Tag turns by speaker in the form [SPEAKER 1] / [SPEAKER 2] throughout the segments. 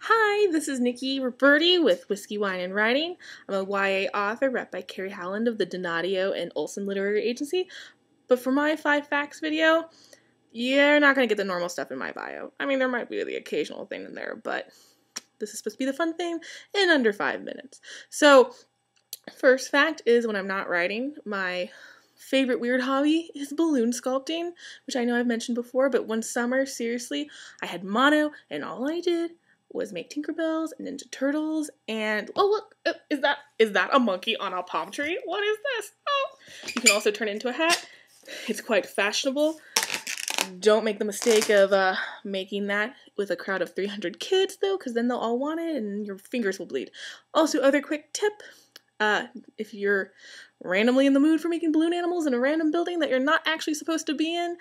[SPEAKER 1] Hi, this is Nikki Roberti with Whiskey, Wine, and Writing. I'm a YA author rep by Carrie Howland of the Donadio and Olson Literary Agency. But for my 5 facts video, you're not going to get the normal stuff in my bio. I mean, there might be the occasional thing in there, but this is supposed to be the fun thing in under 5 minutes. So, first fact is when I'm not writing, my favorite weird hobby is balloon sculpting, which I know I've mentioned before, but one summer, seriously, I had mono, and all I did was make Tinkerbells and Ninja Turtles, and oh look, is that a monkey on a palm tree? What is this? Oh, you can also turn it into a hat. It's quite fashionable. Don't make the mistake of making that with a crowd of 300 kids though, because then they'll all want it and your fingers will bleed. Also, other quick tip, if you're randomly in the mood for making balloon animals in a random building that you're not actually supposed to be in,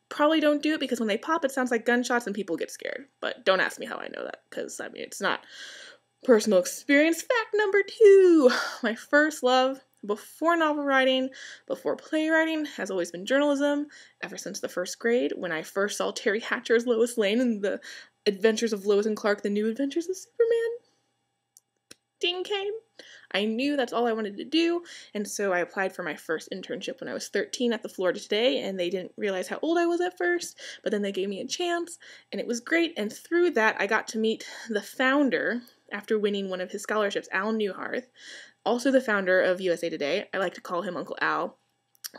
[SPEAKER 1] probably don't do it, because when they pop, it sounds like gunshots and people get scared. But don't ask me how I know that, because, I mean, it's not personal experience. Fact number 2, my first love before novel writing, before playwriting, has always been journalism, ever since the 1st grade, when I first saw Terry Hatcher's Lois Lane in The Adventures of Lois and Clark, The New Adventures of Superman. Ding came. I knew that's all I wanted to do, and so I applied for my first internship when I was 13 at the Florida Today, and they didn't realize how old I was at first, but then they gave me a chance, and it was great, and through that I got to meet the founder, after winning one of his scholarships, Al Newharth, also the founder of USA Today. I like to call him Uncle Al.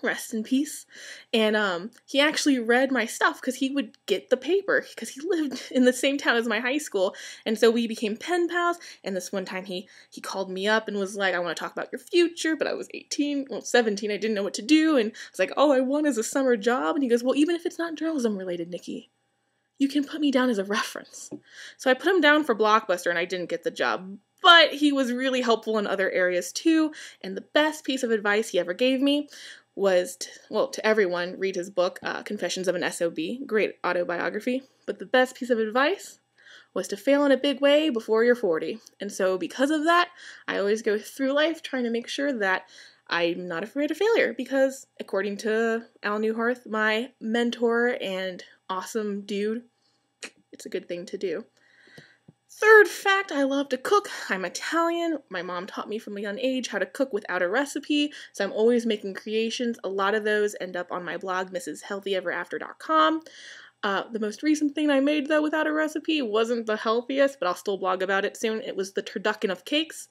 [SPEAKER 1] Rest in peace. And he actually read my stuff because he would get the paper because he lived in the same town as my high school, and so we became pen pals. And this one time he called me up and was like, I want to talk about your future, but I was 17, I didn't know what to do, and I was like, all I want is a summer job. And he goes, well, even if it's not journalism related, Nikki, you can put me down as a reference. So I put him down for Blockbuster and I didn't get the job, but he was really helpful in other areas too, and the best piece of advice he ever gave me was, to everyone, read his book, Confessions of an SOB, great autobiography, but the best piece of advice was to fail in a big way before you're 40. And so because of that, I always go through life trying to make sure that I'm not afraid of failure, because according to Al Newharth, my mentor and awesome dude, it's a good thing to do. Third fact, I love to cook. I'm Italian. My mom taught me from a young age how to cook without a recipe, so I'm always making creations. A lot of those end up on my blog, mrshealthyeverafter.com. The most recent thing I made, though, without a recipe wasn't the healthiest, but I'll still blog about it soon. It was the turducken of cakes.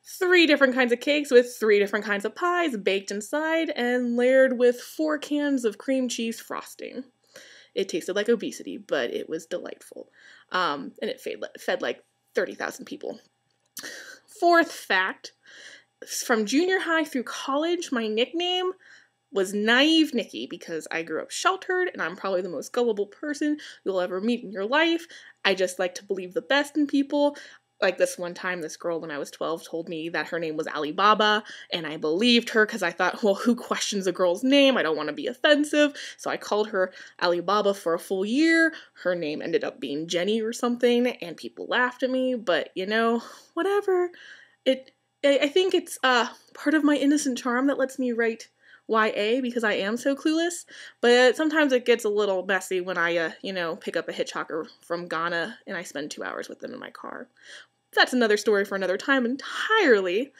[SPEAKER 1] 3 different kinds of cakes with 3 different kinds of pies baked inside and layered with 4 cans of cream cheese frosting. It tasted like obesity, but it was delightful. And it fed like 30,000 people. Fourth fact, from junior high through college, my nickname was Naive Nikki, because I grew up sheltered and I'm probably the most gullible person you'll ever meet in your life. I just like to believe the best in people. Like this one time, this girl when I was 12 told me that her name was Alibaba, and I believed her because I thought, well, who questions a girl's name? I don't want to be offensive. So I called her Alibaba for a full year. Her name ended up being Jenny or something, and people laughed at me, but you know, whatever. I think it's part of my innocent charm that lets me write YA, because I am so clueless, but sometimes it gets a little messy when I, pick up a hitchhiker from Ghana and I spend 2 hours with them in my car. That's another story for another time entirely.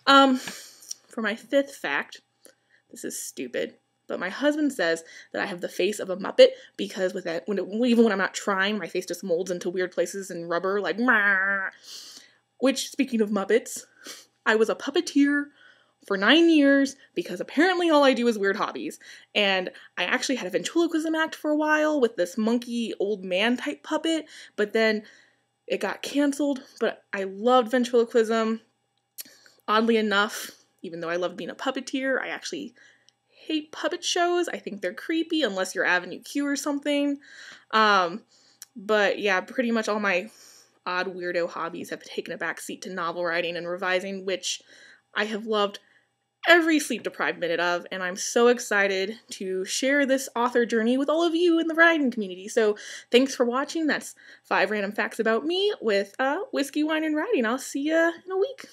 [SPEAKER 1] For my 5th fact, this is stupid, but my husband says that I have the face of a Muppet, because even when I'm not trying, my face just molds into weird places and rubber, like, Mah! Which, speaking of Muppets, I was a puppeteer for 9 years, because apparently all I do is weird hobbies. And I actually had a ventriloquism act for a while with this monkey old man type puppet, but then it got canceled. But I loved ventriloquism. Oddly enough, even though I loved being a puppeteer, I actually hate puppet shows. I think they're creepy unless you're Avenue Q or something. But yeah, pretty much all my odd weirdo hobbies have taken a backseat to novel writing and revising, which I have loved every sleep-deprived minute of, and I'm so excited to share this author journey with all of you in the writing community. So thanks for watching. That's 5 random facts about me with Whiskey, Wine, and Writing. I'll see ya in a week.